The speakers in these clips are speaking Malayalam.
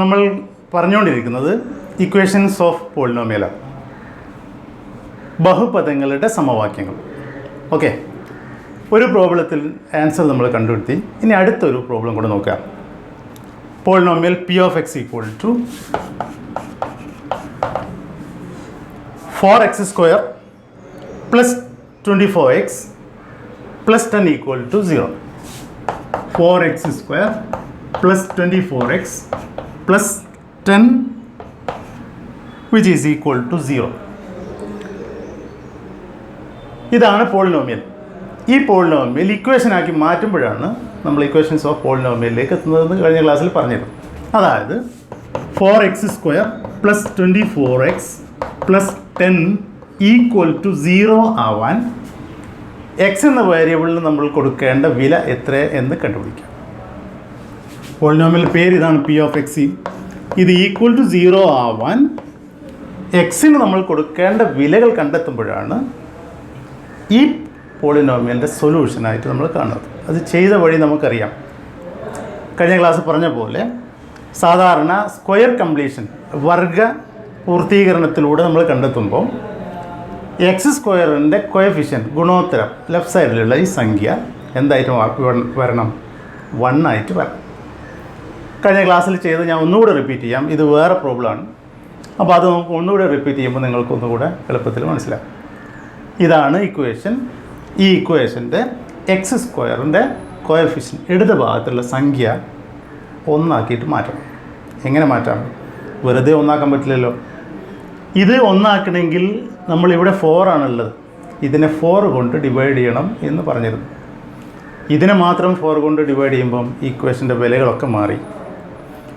നമ്മൾ പറഞ്ഞുകൊണ്ടിരിക്കുന്നത് ഇക്വേഷൻസ് ഓഫ് പോളിനോമിയലാണ്, ബഹുപദങ്ങളുടെ സമവാക്യങ്ങൾ. ഓക്കെ, ഒരു പ്രോബ്ലത്തിൽ ആൻസർ നമ്മൾ കണ്ടുപിടുത്തി. ഇനി അടുത്തൊരു പ്രോബ്ലം കൂടെ നോക്കാം. Polynomial P of x equal to 4x² plus 24x plus 10 equal to 0. 4x² plus 24x plus 10 which is equal to 0. ഇതാണ് പോളിനോമിയൽ. ഈ പോളിനോമിയൽ ഇക്വേഷനാക്കി മാറ്റുമ്പോഴാണ് നമ്മൾ ഇക്വേഷൻസ് ഓഫ് പോളിനോമിയലിലേക്ക് എത്തുന്നതെന്ന് കഴിഞ്ഞ ക്ലാസ്സിൽ പറഞ്ഞിരുന്നു. അതായത് 4x² plus 24x plus 10 equal to 0 ആവാൻ എക്സ് എന്ന വേരിയബിളിന് നമ്മൾ കൊടുക്കേണ്ട വില എത്ര എന്ന് കണ്ടുപിടിക്കാം. പോളിനോമിയൽ പേര് ഇതാണ്, പി ഓഫ് എക്സ്. ഇത് ഈക്വൽ ടു 0 ആവാൻ എക്സിന് നമ്മൾ കൊടുക്കേണ്ട വിലകൾ കണ്ടെത്തുമ്പോഴാണ് ഈ പോളിനോമിയലിൻ്റെ സൊല്യൂഷനായിട്ട് നമ്മൾ കാണുന്നത്. അത് ചെയ്ത വഴി നമുക്കറിയാം. കഴിഞ്ഞ ക്ലാസ് പറഞ്ഞ പോലെ സാധാരണ സ്ക്വയർ കംപ്ലീഷൻ, വർഗ പൂർത്തീകരണത്തിലൂടെ നമ്മൾ കണ്ടെത്തുമ്പോൾ x² കോഎഫിഷ്യൻറ്റ്, ഗുണോത്തരം, ലെഫ്റ്റ് സൈഡിലുള്ള ഈ സംഖ്യ എന്തായിട്ട് വരണം? 1 ആയിട്ട് വരണം. കഴിഞ്ഞ ക്ലാസ്സിൽ ചെയ്ത് ഞാൻ ഒന്നുകൂടെ റിപ്പീറ്റ് ചെയ്യാം. ഇത് വേറെ പ്രോബ്ലമാണ്. അപ്പോൾ അത് നമുക്ക് ഒന്നുകൂടെ റിപ്പീറ്റ് ചെയ്യുമ്പോൾ നിങ്ങൾക്കൊന്നുകൂടെ എളുപ്പത്തിൽ മനസ്സിലാവും. ഇതാണ് ഇക്വേഷൻ. ഈ ഇക്വേഷൻ്റെ x² കോഎഫിഷ്യൻറ്റ് ഇടത് ഭാഗത്തുള്ള സംഖ്യ 1 ആക്കിയിട്ട് മാറ്റണം. എങ്ങനെ മാറ്റാം? വെറുതെ 1 ആക്കാൻ പറ്റില്ലല്ലോ. ഇത് 1 ആക്കണമെങ്കിൽ നമ്മളിവിടെ 4 ആണുള്ളത്. ഇതിനെ 4 കൊണ്ട് ഡിവൈഡ് ചെയ്യണം എന്ന് പറഞ്ഞിരുന്നു. ഇതിനെ മാത്രം 4 കൊണ്ട് ഡിവൈഡ് ചെയ്യുമ്പം ഇക്വേഷൻ്റെ വിലകളൊക്കെ മാറി.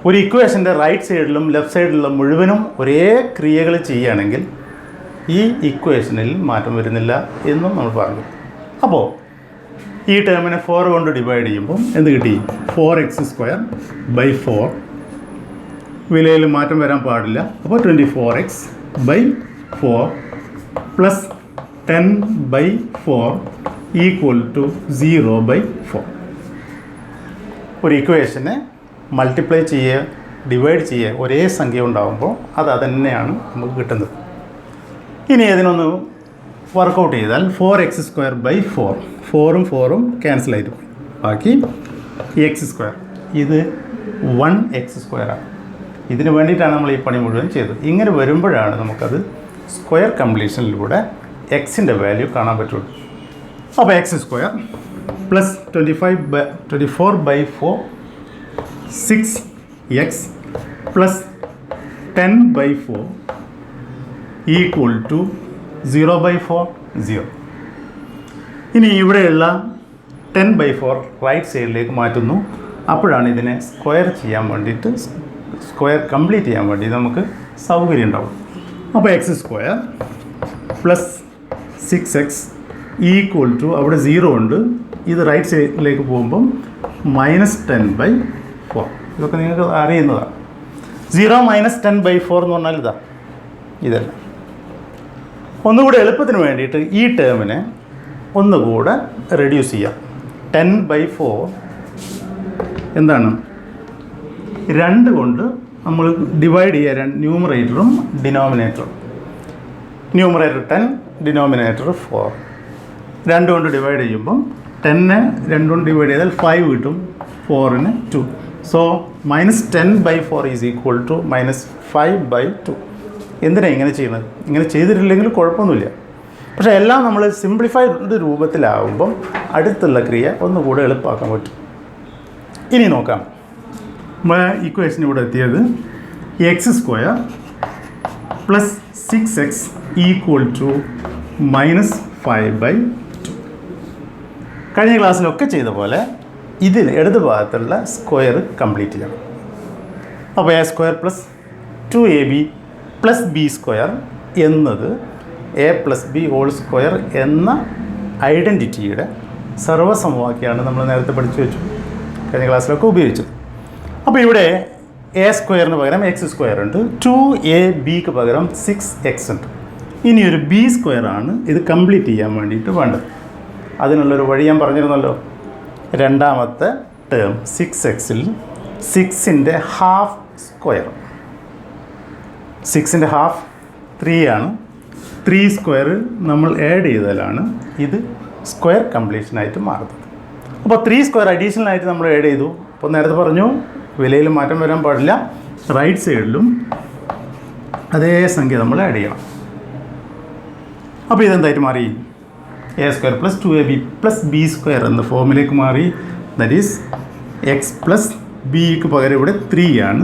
ഒരു ഇക്വേഷൻ്റെ റൈറ്റ് സൈഡിലും ലെഫ്റ്റ് സൈഡിലുള്ള മുഴുവനും ഒരേ ക്രിയകൾ ചെയ്യുകയാണെങ്കിൽ ഈ ഇക്വേഷനിൽ മാറ്റം വരുന്നില്ല എന്നും നമ്മൾ പറഞ്ഞു. അപ്പോൾ ഈ ടേമിനെ 4 കൊണ്ട് ഡിവൈഡ് ചെയ്യുമ്പം എന്ത് കിട്ടി? 4x²/4. വിലയിൽ മാറ്റം വരാൻ പാടില്ല. അപ്പോൾ 24x/4 പ്ലസ് 10/4 ഈക്വൽ ടു 0/4. ഒരു ഇക്വേഷനെ മൾട്ടിപ്ലൈ ചെയ്യുക, ഡിവൈഡ് ചെയ്യുക, ഒരേ സംഖ്യ ഉണ്ടാകുമ്പോൾ അത് തന്നെയാണ് നമുക്ക് കിട്ടുന്നത്. ഇനി അതിനൊന്ന് വർക്കൗട്ട് ചെയ്താൽ 4x²/4, 4ഉം 4ഉം ക്യാൻസൽ ആയിട്ട് പോയി. ബാക്കി x². ഇത് 1x² ആണ്. ഇതിന് വേണ്ടിയിട്ടാണ് നമ്മൾ ഈ പണി മുഴുവൻ ചെയ്തത്. ഇങ്ങനെ വരുമ്പോഴാണ് നമുക്കത് സ്ക്വയർ കംപ്ലീഷനിലൂടെ എക്സിൻ്റെ വാല്യൂ കാണാൻ പറ്റുള്ളൂ. അപ്പോൾ x² plus 24/4 6x plus 10/4 equal to 0/4 0. ഇനി ഇവിടെയുള്ള 10/4 റൈറ്റ് സൈഡിലേക്ക് മാറ്റുന്നു. അപ്പോഴാണ് ഇതിനെ സ്ക്വയർ ചെയ്യാൻ വേണ്ടിയിട്ട്, സ്ക്വയർ കംപ്ലീറ്റ് ചെയ്യാൻ വേണ്ടി നമുക്ക് സൗകര്യം ഉണ്ടാവും. അപ്പോൾ x² plus 6x equal to, അവിടെ 0 ഉണ്ട്, ഇത് റൈറ്റ് സൈഡിലേക്ക് പോകുമ്പം -10/4. ഇതൊക്കെ നിങ്ങൾക്ക് അറിയുന്നതാണ്. 0 - 10/4 എന്ന് പറഞ്ഞാൽ ഇതല്ല. ഒന്നുകൂടെ എളുപ്പത്തിന് വേണ്ടിയിട്ട് ഈ ടേമിനെ ഒന്നുകൂടെ റെഡ്യൂസ് ചെയ്യാം. 10/4 എന്താണ്? 2 കൊണ്ട് നമ്മൾ ഡിവൈഡ് ചെയ്യുക, ന്യൂമറേറ്ററും ഡിനോമിനേറ്ററും. Numerator 10, denominator 4. 2 കൊണ്ട് ഡിവൈഡ് ചെയ്യുമ്പം 10നെ 2 കൊണ്ട് ഡിവൈഡ് ചെയ്താൽ 5 കിട്ടും, 4ന് 2. So -10/4 is equal to -5/2. എന്തിനാണ് ഇങ്ങനെ ചെയ്യുന്നത്? ഇങ്ങനെ ചെയ്തിട്ടില്ലെങ്കിൽ കുഴപ്പമൊന്നുമില്ല. പക്ഷേ എല്ലാം നമ്മൾ സിംപ്ലിഫൈഡ് രൂപത്തിലാവുമ്പം അടുത്തുള്ള ക്രിയ ഒന്നുകൂടെ എളുപ്പമാക്കാൻ പറ്റും. ഇനി നോക്കാം. ഇക്വേഷൻ ഇവിടെ എത്തിയത് x² plus 6x equal to -5/2. കഴിഞ്ഞ ക്ലാസ്സിലൊക്കെ ചെയ്ത പോലെ ഇതിൽ ഇടത് ഭാഗത്തുള്ള സ്ക്വയർ കംപ്ലീറ്റ് ചെയ്യണം. അപ്പോൾ a² plus 2ab plus b² എന്നത് a+b² എന്ന ഐഡൻറ്റിറ്റിയുടെ സർവ്വസമവാക്യമാണ് നമ്മൾ നേരത്തെ പഠിച്ചു വെച്ചു, കഴിഞ്ഞ ക്ലാസ്സിലൊക്കെ ഉപയോഗിച്ചത്. അപ്പോൾ ഇവിടെ a² പകരം x² ഉണ്ട്, 2ab പകരം 6x ഉണ്ട്. ഇനിയൊരു b² ആണ് ഇത് കംപ്ലീറ്റ് ചെയ്യാൻ വേണ്ടിയിട്ട് വേണ്ടത്. അതിനുള്ളൊരു വഴി ഞാൻ പറഞ്ഞിരുന്നല്ലോ. രണ്ടാമത്തെ ടേം 6xൽ 6ൻ്റെ ഹാഫ് സ്ക്വയർ. 6ൻ്റെ ഹാഫ് 3 ആണ്. 3 സ്ക്വയർ നമ്മൾ ആഡ് ചെയ്താലാണ് ഇത് സ്ക്വയർ കംപ്ലീഷനായിട്ട് മാറുന്നത്. അപ്പോൾ 3 സ്ക്വയർ അഡീഷണൽ ആയിട്ട് നമ്മൾ ആഡ് ചെയ്തു. അപ്പോൾ നേരത്തെ പറഞ്ഞു വിലയിൽ മാറ്റം വരാൻ പാടില്ല. റൈറ്റ് സൈഡിലും അതേ സംഖ്യ നമ്മൾ ആഡ് ചെയ്യണം. അപ്പോൾ ഇതെന്തായിട്ട് മാറി? A square plus 2ab plus b square എന്ന ഫോമിലേക്ക് മാറി. ദാറ്റ് ഈസ് എക്സ് പ്ലസ് ബിക്ക് പകരം ഇവിടെ 3 ആണ്.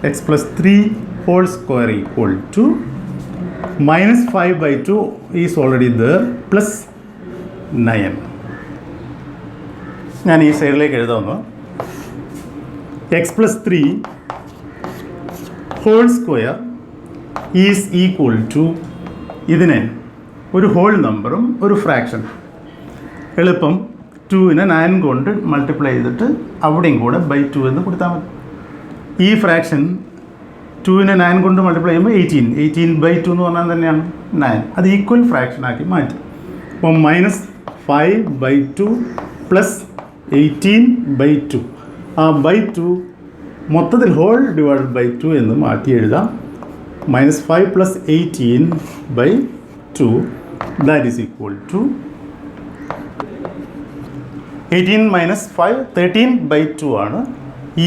X plus 3 whole square equal to -5/2 is already there plus 9. ഞാൻ ഈ സൈഡിലേക്ക് എഴുതാവുന്നു. X plus 3 whole square is equal to ഇതിനെ ഒരു ഹോൾ നമ്പറും ഒരു ഫ്രാക്ഷൻ. എളുപ്പം 2നെ 9 കൊണ്ട് മൾട്ടിപ്ലൈ ചെയ്തിട്ട് അവിടെയും കൂടെ /2 എന്ന് കൊടുത്താൽ മതി. ഈ ഫ്രാക്ഷൻ 2നെ 9 കൊണ്ട് മൾട്ടിപ്ലൈ ചെയ്യുമ്പോൾ 18/2 എന്ന് പറഞ്ഞാൽ തന്നെയാണ് 9. അത് ഈക്വൽ ഫ്രാക്ഷനാക്കി മാറ്റി. അപ്പം -5/2 പ്ലസ് 18/2. ആ /2 മൊത്തത്തിൽ ഹോൾ ഡിവൈഡഡ് ബൈ 2 എന്ന് മാറ്റി എഴുതാം. -5 plus 18/2 that is equal to 18 - 5 13/2 ആണ്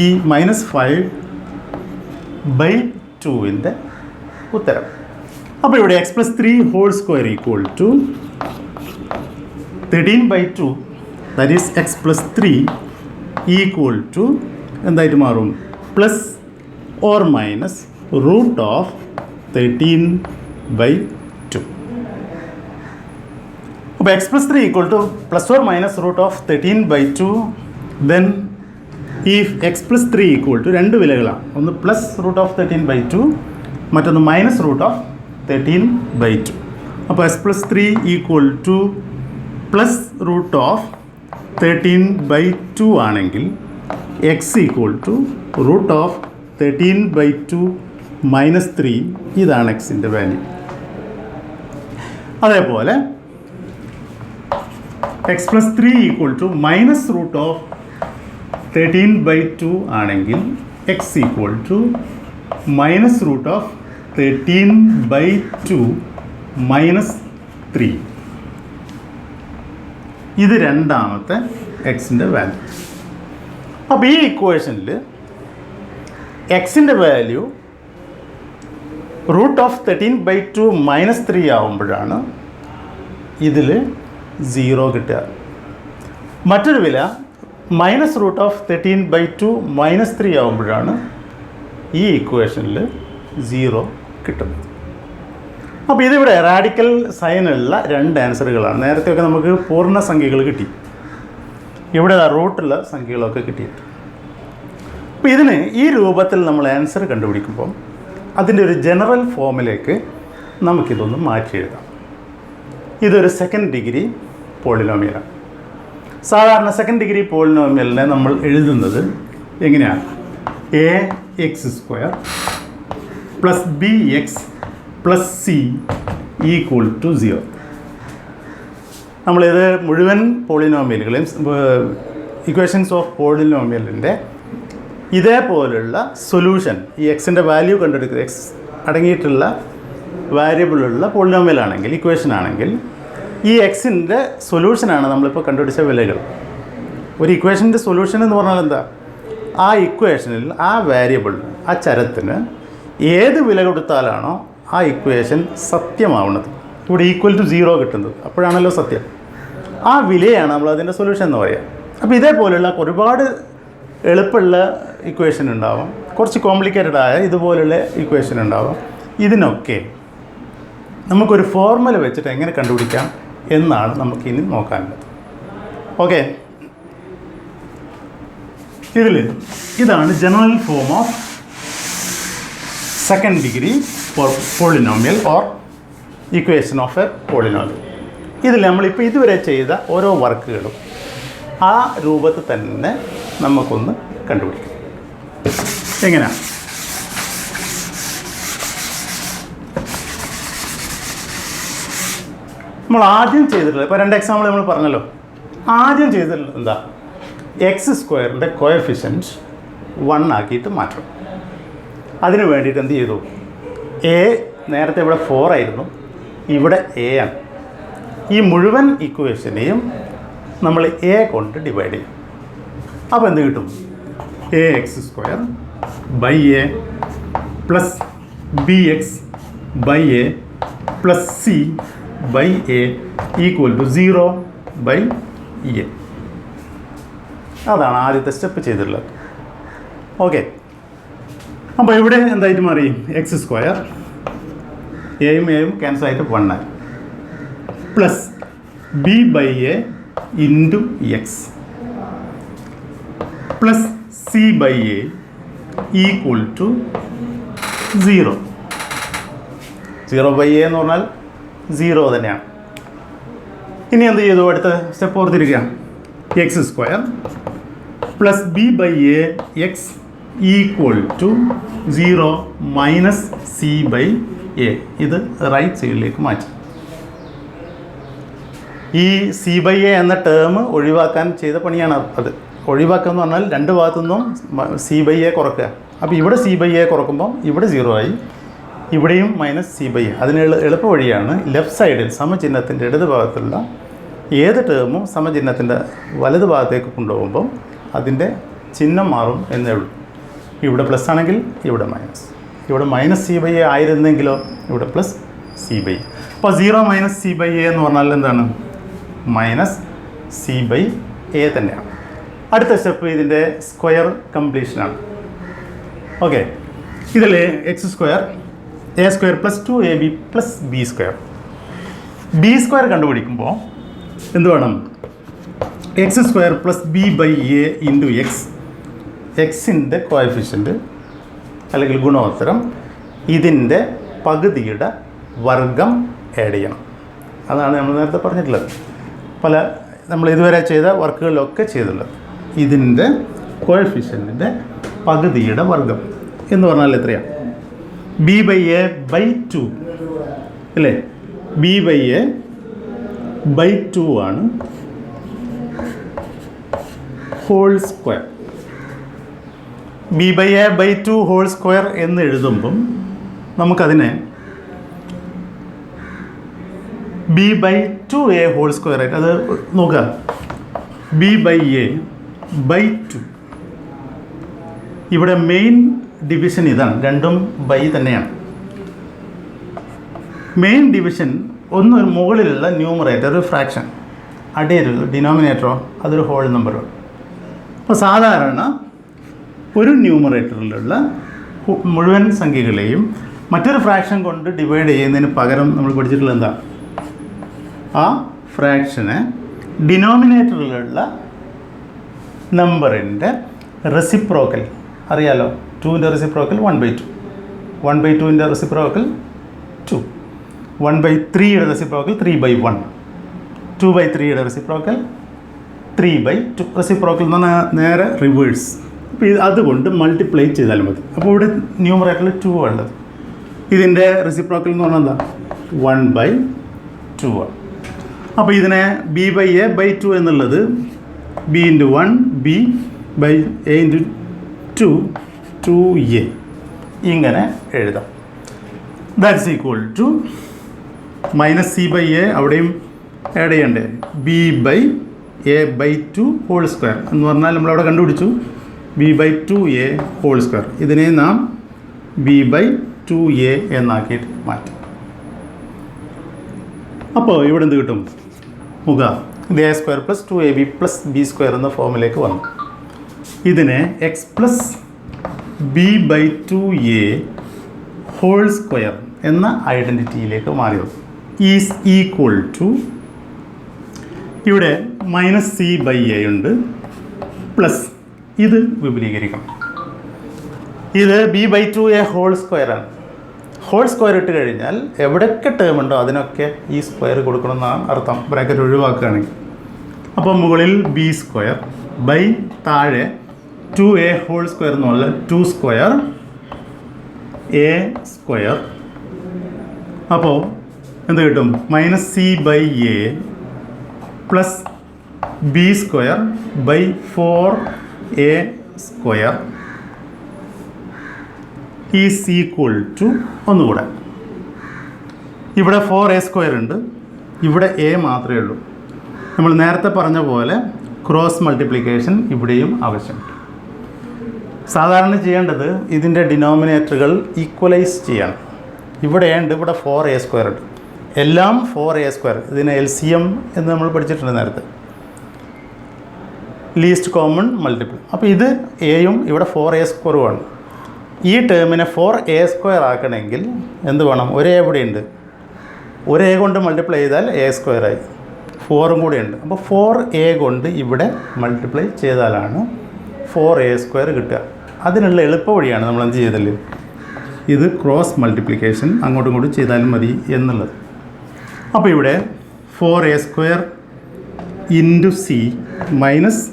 ഈ -5/2ൻ്റെ ഉത്തരം. അപ്പോൾ ഇവിടെ x plus 3 whole square equal to 13/2 that is x plus 3 equal to എന്തായിട്ട് മാറും? Plus or minus root of 13/2. അപ്പോൾ x plus 3 equal to plus or minus root of 13/2. Then ഈ എക്സ് പ്ലസ് 3 ഈക്വൽ ടു രണ്ട് വിലകളാണ്. ഒന്ന് പ്ലസ് റൂട്ട് ഓഫ് 13/2, മറ്റൊന്ന് മൈനസ് റൂട്ട് ഓഫ് 13/2. അപ്പോൾ x plus 3 equal to plus root of 13/2 ആണെങ്കിൽ x equal to root of 13/2 minus 3 ഇതാണ് എക്സിൻ്റെ വാല്യൂ. അതേപോലെ x plus 3 equal to minus root of 13/2 ആണെങ്കിൽ x equal to minus root of 13/2 minus 3. ഇത് രണ്ടാമത്തെ എക്സിൻ്റെ വാല്യൂ. അപ്പോൾ ഈ ഇക്വേഷനിൽ എക്സിൻ്റെ വാല്യൂ റൂട്ട് ഓഫ് 13/2 മൈനസ് 3 ആവുമ്പോഴാണ് ഇതിൽ 0 കിട്ടുക. മറ്റൊരു വില മൈനസ് റൂട്ട് ഓഫ് 13/2 മൈനസ് 3 ആവുമ്പോഴാണ് ഈ ഇക്വേഷനിൽ 0 കിട്ടുന്നത്. അപ്പോൾ ഇതിവിടെ റാഡിക്കൽ സൈനുള്ള രണ്ട് ആൻസറുകളാണ്. നേരത്തെയൊക്കെ നമുക്ക് പൂർണ്ണസംഖ്യകൾ കിട്ടി, ഇവിടെ റൂട്ടുള്ള സംഖ്യകളൊക്കെ കിട്ടിയിട്ട്. അപ്പോൾ ഇതിന് ഈ രൂപത്തിൽ നമ്മൾ ആൻസർ കണ്ടുപിടിക്കുമ്പോൾ അതിൻ്റെ ഒരു ജനറൽ ഫോമിലേക്ക് നമുക്കിതൊന്ന് മാറ്റി എഴുതാം. ഇതൊരു സെക്കൻഡ് ഡിഗ്രി പോളിനോമിയലാണ്. സാധാരണ സെക്കൻഡ് ഡിഗ്രി പോളിനോമിയലിനെ നമ്മൾ എഴുതുന്നത് എങ്ങനെയാണ്? ax² plus bx plus c equal to 0. നമ്മളിത് മുഴുവൻ പോളിനോമിയലുകളെയും ഇക്വേഷൻസ് ഓഫ് പോളിനോമിയലിൻ്റെ ഇതേപോലുള്ള സൊല്യൂഷൻ, ഈ എക്സിൻ്റെ വാല്യൂ കണ്ടെടുക്കുക, എക്സ് അടങ്ങിയിട്ടുള്ള വാരിയബിളുള്ള പോളിനോമിയലാണെങ്കിൽ, ഇക്വേഷൻ ആണെങ്കിൽ, ഈ എക്സിൻ്റെ സൊല്യൂഷനാണ് നമ്മളിപ്പോൾ കണ്ടുപിടിച്ച വിലകൾ. ഒരു ഇക്വേഷൻ്റെ സൊല്യൂഷൻ എന്ന് പറഞ്ഞാൽ എന്താ? ആ ഇക്വേഷനിൽ ആ വാരിയബിൾ, ആ ചരത്തിന് ഏത് വില കൊടുത്താലാണോ ആ ഇക്വേഷൻ സത്യമാവുന്നത്, ഇവിടെ ഈക്വൽ ടു 0 കിട്ടുന്നത്, അപ്പോഴാണല്ലോ സത്യം. ആ വിലയാണ് നമ്മൾ അതിൻ്റെ സൊല്യൂഷൻ എന്ന് പറയുക. അപ്പോൾ ഇതേപോലെയുള്ള ഒരുപാട് എളുപ്പമുള്ള ഇക്വേഷൻ ഉണ്ടാവാം, കുറച്ച് കോംപ്ലിക്കേറ്റഡ് ആയ ഇതുപോലുള്ള ഇക്വേഷൻ ഉണ്ടാവാം. ഇതിനൊക്കെ നമുക്കൊരു ഫോർമുല വെച്ചിട്ട് എങ്ങനെ കണ്ടുപിടിക്കാം എന്നാണ് നമുക്കിനി നോക്കാനുള്ളത്. ഓക്കെ, ഇതാണ് general form of second degree polynomial or equation of A polynomial. ഇതിൽ നമ്മളിപ്പോൾ ഇതുവരെ ചെയ്ത ഓരോ വർക്കുകളും ആ രൂപത്തിൽ തന്നെ നമുക്കൊന്ന് കണ്ടുപിടിക്കാം. എങ്ങനെയാണ്? നമ്മൾ ആദ്യം ചെയ്തിട്ടുള്ളത്, ഇപ്പോൾ 2 എക്സാമ്പിൾ നമ്മൾ പറഞ്ഞല്ലോ. ആദ്യം ചെയ്തിട്ടുള്ളത് എന്താ? x² കോഎഫിഷ്യൻറ്റ് 1 ആക്കിയിട്ട് മാറ്റണം. അതിന് വേണ്ടിയിട്ട് എന്ത് ചെയ്തു, എ നേരത്തെ ഇവിടെ 4 ആയിരുന്നു, ഇവിടെ എ ആണ്. ഈ മുഴുവൻ ഇക്വേഷനെയും നമ്മൾ എ കൊണ്ട് ഡിവൈഡ് ചെയ്യും. അപ്പോൾ എന്ത് കിട്ടും? A x square by a plus b x by a plus c by a equal to 0 by a. അതാണ് ആദ്യത്തെ സ്റ്റെപ്പ് ചെയ്തിട്ടുള്ളത്. ഓക്കെ, അപ്പോൾ ഇവിടെ എന്തായിട്ട് മാറി? എക്സ് സ്ക്വയർ, എയും എയും ക്യാൻസൽ ആയിട്ട് 1 ആയി, plus b by a into x plus c by a equal to 0. 0 by a എന്ന് പറഞ്ഞാൽ 0 തന്നെയാണ്. ഇനി എന്ത് ചെയ്തു? അടുത്ത സ്റ്റെപ്പ് ഓർത്തിരിക്കുക. X square plus b by a x equal to 0 minus c by a. ഇത് റൈറ്റ് സൈഡിലേക്ക് മാറ്റി. ഈ സി ബൈ എ എന്ന ടേം ഒഴിവാക്കാൻ ചെയ്ത പണിയാണ് അത്. ഒഴിവാക്കുക എന്ന് പറഞ്ഞാൽ രണ്ട് ഭാഗത്തു നിന്നും സി ബൈ എ കുറക്കുക. അപ്പോൾ ഇവിടെ സി ബൈ എ കുറക്കുമ്പം ഇവിടെ 0 ആയി, ഇവിടെയും മൈനസ് സി ബൈ എ. അതിന് എളുപ്പ വഴിയാണ് ലെഫ്റ്റ് സൈഡിൽ സമചിഹ്നത്തിൻ്റെ ഇടത് ഭാഗത്തുള്ള ഏത് ടേമും സമചിഹ്നത്തിൻ്റെ വലത് ഭാഗത്തേക്ക് കൊണ്ടുപോകുമ്പം അതിൻ്റെ ചിഹ്നം മാറും എന്നേ ഉള്ളൂ. ഇവിടെ പ്ലസ് ആണെങ്കിൽ ഇവിടെ മൈനസ്, ഇവിടെ മൈനസ് സി ബൈ എ ആയിരുന്നെങ്കിലോ ഇവിടെ പ്ലസ് സി ബൈ എ. അപ്പോൾ 0 മൈനസ് സി ബൈ എ എന്ന് പറഞ്ഞാൽ എന്താണ്? മൈനസ് സി ബൈ എ തന്നെയാണ്. അടുത്ത സ്റ്റെപ്പ് ഇതിൻ്റെ സ്ക്വയർ കംപ്ലീഷനാണ്. ഓക്കെ, ഇതിൽ x square a square plus 2ab plus b square. B square കണ്ടുപിടിക്കുമ്പോൾ എന്ത് വേണം? X square plus b by a into x, എക്സിൻ്റെ കോഎഫിഷ്യൻ്റ് അല്ലെങ്കിൽ ഗുണോത്തരം, ഇതിൻ്റെ പകുതിയുടെ വർഗം ആഡ് ചെയ്യണം. അതാണ് നമ്മൾ നേരത്തെ പറഞ്ഞിട്ടുള്ളത്. നമ്മൾ ഇതുവരെ ചെയ്ത വർക്കുകളിലൊക്കെ ചെയ്തിട്ടുള്ളത്. ഇതിൻ്റെ കോഎഫിഷ്യൻറ്റിൻ്റെ പകുതിയുടെ വർഗം എന്ന് പറഞ്ഞാൽ എത്രയാണ്? ബി ബൈ എ ബൈ 2 അല്ലേ? ബി ബൈ എ ബൈ 2 ആണ് whole square. B by a by 2 whole square എന്ന് എഴുതുമ്പം നമുക്കതിനെ B by 2a whole square ആയിട്ട് അത് നോക്കുക. B by a by 2. ഇവിടെ മെയിൻ ഡിവിഷൻ ഇതാണ്, രണ്ടും ബൈ തന്നെയാണ്. മെയിൻ ഡിവിഷൻ ഒന്ന് മുകളിലുള്ള ന്യൂമറേറ്റർ ഒരു ഫ്രാക്ഷൻ, അടിയൊരു ഡിനോമിനേറ്ററോ അതൊരു ഹോൾ നമ്പറോ. അപ്പോൾ സാധാരണ ഒരു ന്യൂമറേറ്ററിലുള്ള മുഴുവൻ സംഖ്യകളെയും മറ്റൊരു ഫ്രാക്ഷൻ കൊണ്ട് ഡിവൈഡ് ചെയ്യുന്നതിന് പകരം നമ്മൾ പഠിച്ചിട്ടുള്ളത് എന്താ? ആ ഫ്രാക്ഷനെ ഡിനോമിനേറ്ററിലുള്ള നമ്പറിൻ്റെ റെസിപ്രോക്കൽ അറിയാലോ. 2ൻ്റെ റെസിപ്രോക്കൽ 1/2, 1/2ൻ്റെ റെസിപ്രോക്കൽ 2, 1/3യുടെ റെസിപ്രോക്കൽ 3/1, 2/3യുടെ റെസിപ്രോക്കൽ 3/2. റെസിപ്രോക്കൽ എന്ന് പറഞ്ഞാൽ നേരെ റിവേഴ്സ്. അപ്പോൾ അതുകൊണ്ട് മൾട്ടിപ്ലൈ ചെയ്താലും മതി. അപ്പോൾ ഇവിടെ ന്യൂമറേറ്ററിൽ 2 ഉള്ളത്. ഇതിൻ്റെ റെസിപ്രോക്കൽ എന്ന് പറഞ്ഞാൽ എന്താ? 1/2 ആണ്. അപ്പോൾ ഇതിനെ ബി ബൈ എ ബൈ 2 എന്നുള്ളത് b into 1 b by a into 2 2a ഇങ്ങനെ എഴുതാം. That's equal to minus c by a അവിടെയും ആഡ് ചെയ്യണ്ടേ? B by a by 2 whole square എന്ന് പറഞ്ഞാൽ നമ്മളവിടെ കണ്ടുപിടിച്ചു B by 2a whole square. ഇതിനെ നാം ബി ബൈ 2a എന്നാക്കിയിട്ട് മാറ്റി. അപ്പോൾ ഇവിടെ എന്ത് കിട്ടും? മുഖ ഇത് a square plus 2ab plus b square എന്ന ഫോമിലേക്ക് വന്നു. ഇതിനെ x plus b by 2a whole square എന്ന ഐഡൻറ്റിറ്റിയിലേക്ക് മാറിയത് ഈസ് ഈക്വൽ ടു, ഇവിടെ മൈനസ് സി ബൈ എ ഉണ്ട്, പ്ലസ് ഇത് വിപുലീകരിക്കണം. ഇത് ബി ബൈ 2a ഹോൾ സ്ക്വയറാണ്. ഹോൾ സ്ക്വയർ ഇട്ട് കഴിഞ്ഞാൽ എവിടെയൊക്കെ ടേം ഉണ്ടോ അതിനൊക്കെ ഈ സ്ക്വയർ കൊടുക്കണമെന്നാണ് അർത്ഥം, ബ്രാക്കറ്റ് ഒഴിവാക്കുകയാണെങ്കിൽ. അപ്പോൾ മുകളിൽ ബി സ്ക്വയർ ബൈ താഴെ 2a ഹോൾ സ്ക്വയർ എന്ന് പറഞ്ഞാൽ 2 സ്ക്വയർ എ സ്ക്വയർ. അപ്പോൾ എന്ത് കിട്ടും? Minus c by a plus b square by 4a square is equal to ഒന്നുകൂടെ ഇവിടെ 4a² ഉണ്ട്, ഇവിടെ a മാത്രമേ ഉള്ളൂ. നമ്മൾ നേരത്തെ പറഞ്ഞ പോലെ ക്രോസ് മൾട്ടിപ്ലിക്കേഷൻ ഇവിടെയും ആവശ്യമുണ്ട്. സാധാരണ ചെയ്യേണ്ടത് ഇതിൻ്റെ ഡിനോമിനേറ്ററുകൾ ഈക്വലൈസ് ചെയ്യണം. ഇവിടെയുണ്ട്, ഇവിടെ 4a² ഉണ്ട്, എല്ലാം 4a². ഇതിന് LCM എന്ന് നമ്മൾ പഠിച്ചിട്ടുണ്ട് നേരത്തെ, ലീസ്റ്റ് കോമൺ മൾട്ടിപ്പിൾ. അപ്പോൾ ഇത് എയും ഇവിടെ 4a² ഈ ടേമിനെ 4a² ആക്കണമെങ്കിൽ എന്ത് വേണം? ഒരു a ഇവിടെ ഉണ്ട്, ഒരു a കൊണ്ട് മൾട്ടിപ്ലൈ ചെയ്താൽ a² ആയി, 4ഉം കൂടെ ഉണ്ട്. അപ്പോൾ 4a കൊണ്ട് ഇവിടെ മൾട്ടിപ്ലൈ ചെയ്താലാണ് 4a² കിട്ടുക. അതിനുള്ള എളുപ്പ വഴിയാണ് നമ്മൾ എന്ത് ചെയ്തല്ലേ, ഇത് ക്രോസ് മൾട്ടിപ്ലിക്കേഷൻ അങ്ങോട്ടും ഇങ്ങോട്ടും ചെയ്താലും മതി എന്നുള്ളത്. അപ്പോൾ ഇവിടെ 4a² into c minus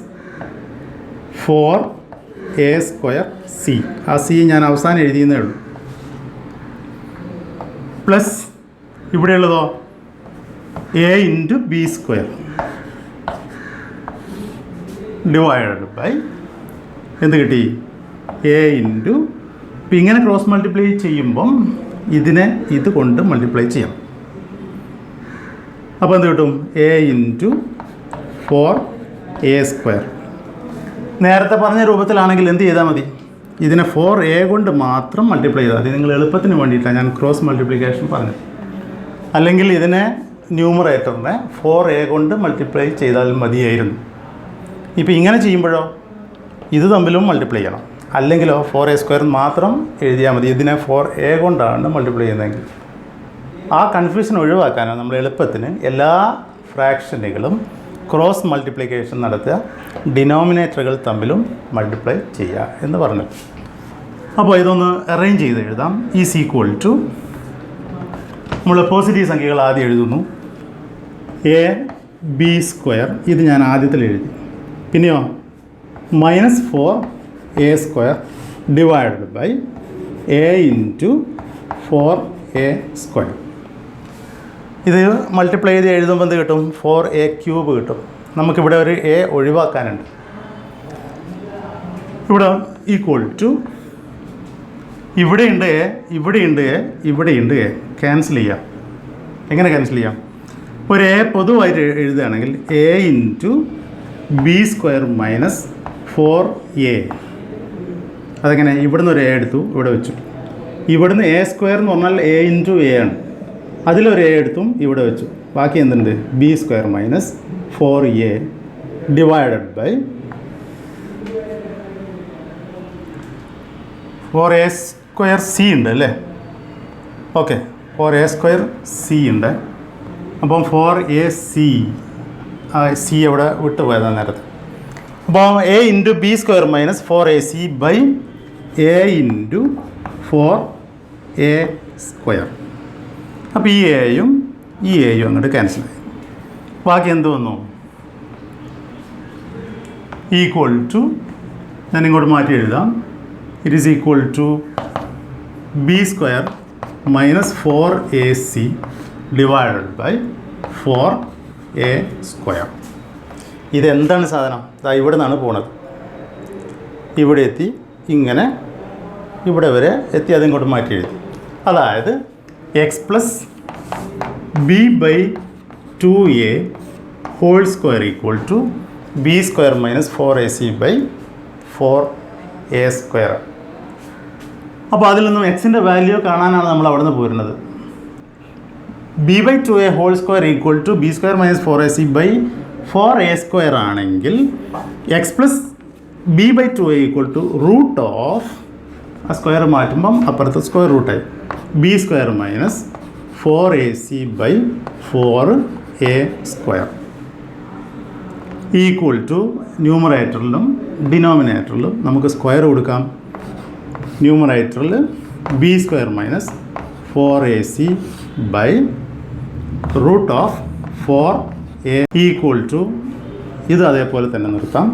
4a²c, ആ c ഞാൻ അവസാനം എഴുതിയെന്നേ ഉള്ളൂ, പ്ലസ് ഇവിടെയുള്ളതോ a into b² divided by എന്ത് കിട്ടി? a ഇൻറ്റു, ഇപ്പം ഇങ്ങനെ ക്രോസ് മൾട്ടിപ്ലൈ ചെയ്യുമ്പം ഇതിനെ ഇത് കൊണ്ട് മൾട്ടിപ്ലൈ ചെയ്യാം. അപ്പോൾ എന്ത് കിട്ടും? a into 4a². നേരത്തെ പറഞ്ഞ രൂപത്തിലാണെങ്കിൽ എന്ത് ചെയ്താൽ മതി? ഇതിനെ 4a കൊണ്ട് മാത്രം മൾട്ടിപ്ലൈ ചെയ്താൽ മതി. നിങ്ങൾ എളുപ്പത്തിന് വേണ്ടിയിട്ടാണ് ഞാൻ ക്രോസ് മൾട്ടിപ്ലിക്കേഷൻ പറഞ്ഞത്. അല്ലെങ്കിൽ ഇതിനെ ന്യൂമറേറ്ററിനെ 4a കൊണ്ട് മൾട്ടിപ്ലൈ ചെയ്താൽ മതിയായിരുന്നു. ഇപ്പോൾ ഇങ്ങനെ ചെയ്യുമ്പോഴോ ഇത് തമ്മിലും മൾട്ടിപ്ലൈ ചെയ്യണം, അല്ലെങ്കിലോ 4a² മാത്രം എഴുതിയാൽ മതി. ഇതിനെ 4a കൊണ്ടാണ് മൾട്ടിപ്ലൈ ചെയ്യുന്നതെങ്കിൽ ആ കൺഫ്യൂഷൻ ഒഴിവാക്കാനാണ് നമ്മൾ എളുപ്പത്തിന് എല്ലാ ഫ്രാക്ഷനുകളും ക്രോസ് മൾട്ടിപ്ലിക്കേഷൻ നടത്തുക, ഡിനോമിനേറ്ററുകൾ തമ്മിലും മൾട്ടിപ്ലൈ ചെയ്യുക എന്ന് പറഞ്ഞു. അപ്പോൾ ഇതൊന്ന് അറേഞ്ച് ചെയ്ത് എഴുതാം. ഈസ് ഈക്വൽ ടു, നമ്മൾ പോസിറ്റീവ് സംഖ്യകൾ ആദ്യം എഴുതുന്നു, ab², ഇത് ഞാൻ ആദ്യത്തിൽ എഴുതി. പിന്നെയോ minus 4a² divided by a into 4a². ഇത് മൾട്ടിപ്ലൈ ചെയ്ത് എഴുതുമ്പോൾ എന്ത് കിട്ടും? 4a³ കിട്ടും. നമുക്കിവിടെ ഒരു a ഒഴിവാക്കാനുണ്ട്. ഇവിടെ ഈക്വൽ ടു, ഇവിടെയുണ്ട് a, ഇവിടെയുണ്ട് a, ഇവിടെയുണ്ട് a. ക്യാൻസൽ ചെയ്യാം. എങ്ങനെ ക്യാൻസൽ ചെയ്യാം? ഒരു a പൊതുവായിട്ട് എഴുതുകയാണെങ്കിൽ a into b² minus 4a. അതെങ്ങനെ? ഇവിടുന്ന് ഒരു a എടുത്തു, ഇവിടെ വെച്ചു. ഇവിടുന്ന് a² എന്ന് പറഞ്ഞാൽ a ഇൻറ്റു a ആണ്. അതിലൊരു a എടുത്തും ഇവിടെ വെച്ചു. ബാക്കി എന്തുണ്ട്? b² minus 4a divided by 4a²c ഉണ്ട് അല്ലേ? ഓക്കെ, 4a²c ഉണ്ട്. അപ്പം 4ac, c അവിടെ വിട്ടുപോയതാണ് നേരത്തെ. അപ്പോൾ a into b² minus 4ac by a into 4a². അപ്പോൾ ഈ എയും ഈ എയും അങ്ങോട്ട് ക്യാൻസലായി. ബാക്കി എന്ത് വന്നു? ഈക്വൽ ടു, ഞാൻ ഇങ്ങോട്ട് മാറ്റി എഴുതാം. It is equal to b² minus 4ac divided by 4a². ഇതെന്താണ് സാധനം? ഇവിടെ നിന്നാണ് പോണത്, ഇവിടെ എത്തി, ഇങ്ങനെ ഇവിടെ വരെ എത്തി, അതിങ്ങോട്ട് മാറ്റി എഴുതി. അതായത് x plus b by 2a whole square equal to b² minus 4ac by 4a². അപ്പോൾ അതിൽ നിന്നും എക്സിൻ്റെ വാല്യൂ കാണാനാണ് നമ്മൾ അവിടെ നിന്ന് പോരുന്നത്. b by 2a whole square equal to b² minus 4ac by 4a² ആണെങ്കിൽ x plus b by 2a equal to root of, ആ സ്ക്വയർ മാറ്റുമ്പം അപ്പുറത്ത് സ്ക്വയർ റൂട്ടായി, b² minus 4ac by 4a² equal to, ന്യൂമറേറ്ററിലും ഡിനോമിനേറ്ററിലും നമുക്ക് സ്ക്വയർ കൊടുക്കാം. ന്യൂമറേറ്ററിൽ b² minus 4ac by root of 4a equal to, ഇത് അതേപോലെ തന്നെ നിർത്താം,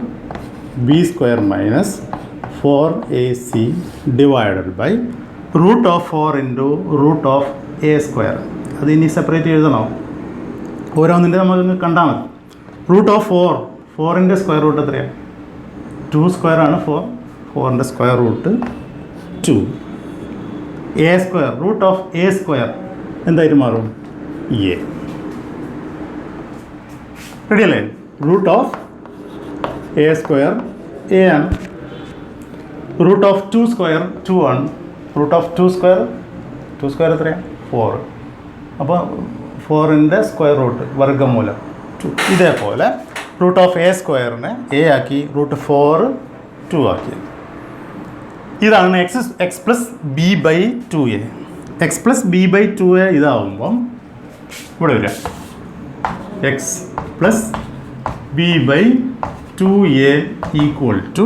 b² minus 4ac divided by root of 4 into root of a². അത് ഇനി സെപ്പറേറ്റ് എഴുതണോ? ഓരോന്നിൻ്റെ നമ്മൾ കണ്ടാൽ മതി. റൂട്ട് ഓഫ് 4ൻ്റെ സ്ക്വയർ റൂട്ട് എത്രയാണ്? 2² ആണ് 4, 4ൻ്റെ square root 2 a square root of a square എന്തായിട്ട് മാറും? എ. റെഡി അല്ലേ? Root of a square a ആണ്. റൂട്ട് ഓഫ് 2 സ്ക്വയർ 2 ആണ്. റൂട്ട് ഓഫ് 2 സ്ക്വയർ എത്രയാണ്? 4. അപ്പോൾ 4ൻ്റെ സ്ക്വയർ റൂട്ട് വർഗ്ഗമൂലം 2. ഇതേപോലെ റൂട്ട് ഓഫ് എ സ്ക്വയറിനെ എ ആക്കി, റൂട്ട് 4 2 ആക്കി. ഇതാണ് x plus b by 2a. X plus b by 2a ഇതാവുമ്പം ഇവിടെ വരിക x plus b by 2a equal to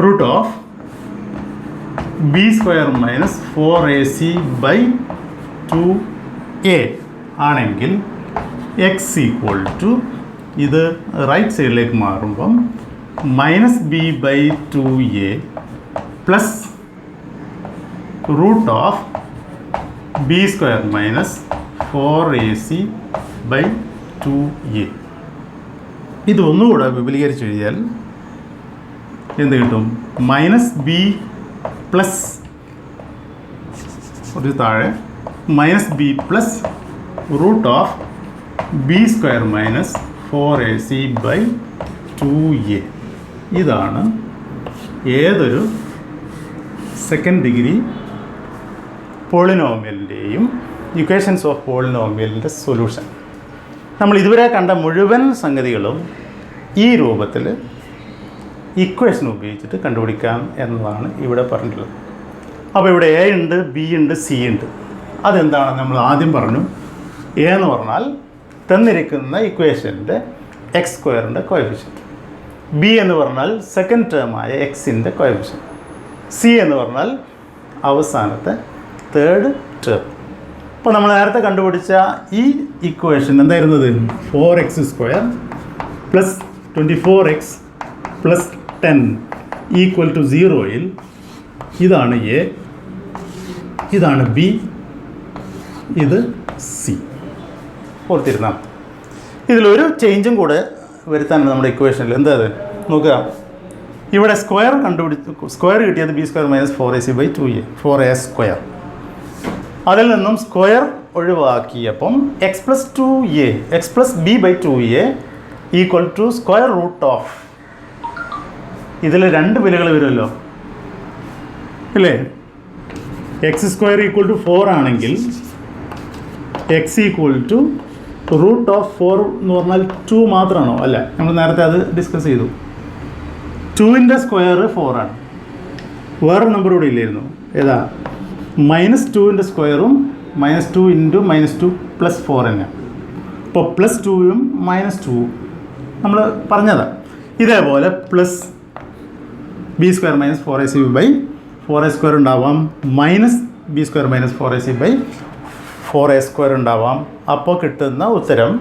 root of b square minus 4ac by 2a ആണെങ്കിൽ എക്സ് ഈക്വൽ ടു ഇത് റൈറ്റ് സൈഡിലേക്ക് മാറുമ്പം minus b by 2a plus root of b square minus 4ac by 2a. ഇതൊന്നുകൂടെ വിപുലീകരിച്ച് എഴുതിയാൽ എന്ത് കിട്ടും? മൈനസ് ബി പ്ലസ് ഒരു താഴെ minus b plus root of b square minus 4ac by 2a. ഇതാണ് ഏതൊരു സെക്കൻഡ് ഡിഗ്രി പോളിനോമിയലിൻ്റെയും ഇക്വേഷൻസ് ഓഫ് പോളിനോമിയലിൻ്റെ സൊല്യൂഷൻ. നമ്മൾ ഇതുവരെ കണ്ട മുഴുവൻ സംഗതികളും ഈ രൂപത്തിൽ ഇക്വേഷൻ ഉപയോഗിച്ചിട്ട് കണ്ടുപിടിക്കാം എന്നതാണ് ഇവിടെ പറഞ്ഞിട്ടുള്ളത്. അപ്പോൾ ഇവിടെ എ ഉണ്ട്, ബി ഉണ്ട്, സി ഉണ്ട്. അതെന്താണ് നമ്മൾ ആദ്യം പറഞ്ഞു. എ എന്ന് പറഞ്ഞാൽ തന്നിരിക്കുന്ന ഇക്വേഷൻ്റെ എക്സ് സ്ക്വയറിൻ്റെ കോഎഫിഷ്യൻറ്റ്. ബി എന്ന് പറഞ്ഞാൽ സെക്കൻഡ് ടേമായ എക്സിൻ്റെ കോഎഫിഷ്യൻറ്റ്. സി എന്ന് പറഞ്ഞാൽ അവസാനത്തെ തേർഡ് ടേം. അപ്പോൾ നമ്മൾ നേരത്തെ കണ്ടുപിടിച്ച ഈ ഇക്വേഷൻ എന്തായിരുന്നത്? 4x square plus 24x plus 10 equal to 0യിൽ ഇതാണ് എ, ഇതാണ് ബി, ഇത് സി. ഓർത്തിരുന്നാൽ ഇതിലൊരു ചേഞ്ചും കൂടെ വരുത്താനുണ്ട് നമ്മുടെ ഇക്വേഷനിൽ. എന്താ അത് നോക്കുക. ഇവിടെ സ്ക്വയർ സ്ക്വയർ കിട്ടിയത് b square minus 4ac by 2a, 4a square. അതിൽ നിന്നും സ്ക്വയർ ഒഴിവാക്കിയപ്പം x plus 2a x plus b by 2a equal to square root of, ഇതിൽ രണ്ട് വിലകൾ വരുമല്ലോ അല്ലേ? എക്സ് സ്ക്വയർ ഈക്വൽ ടു 4 ആണെങ്കിൽ x equal to root of 4 എന്ന് പറഞ്ഞാൽ 2 മാത്രമാണോ? അല്ല, നമ്മൾ നേരത്തെ അത് ഡിസ്കസ് ചെയ്തു. 2ൻ്റെ സ്ക്വയർ 4 ആണ്. വേറെ നമ്പർ കൂടെ ഇല്ലായിരുന്നു, ഏതാ? മൈനസ് 2ൻ്റെ സ്ക്വയറും മൈനസ് 2 ഇൻറ്റു മൈനസ് 2 പ്ലസ് 4 തന്നെയാണ്. അപ്പോൾ പ്ലസ് 2യും മൈനസ് 2 നമ്മൾ പറഞ്ഞതാണ്. ഇതേപോലെ plus b square minus 4ac by 4a square ഉണ്ടാവാം, minus b square minus 4ac by 4a square ഉണ്ടാവാം. അപ്പോൾ കിട്ടുന്ന ഉത്തരം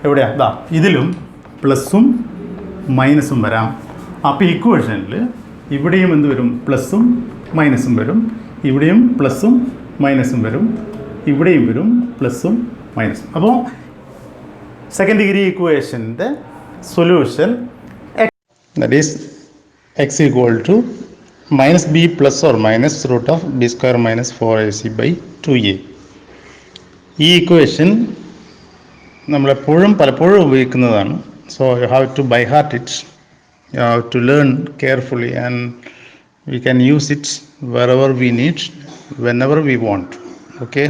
എവിടെയാണ്? ഇതാ, ഇതിലും പ്ലസ്സും മൈനസും വരാം. അപ്പോൾ ഇക്വേഷനിൽ ഇവിടെയും എന്ത് വരും? പ്ലസ്സും മൈനസും വരും. ഇവിടെയും പ്ലസ്സും മൈനസും വരും. ഇവിടെയും വരും പ്ലസ്സും മൈനസും. അപ്പോൾ സെക്കൻഡ് ഡിഗ്രി ഇക്വേഷൻ്റെ solution that is x equal to minus b plus or minus root of b square minus 4ac by 2a. ഈ ഇക്വേഷൻ നമ്മളെപ്പോഴും പലപ്പോഴും ഉപയോഗിക്കുന്നതാണ്. So you have to by heart it, you have to learn carefully and we can use it wherever we need, whenever we want. Okay.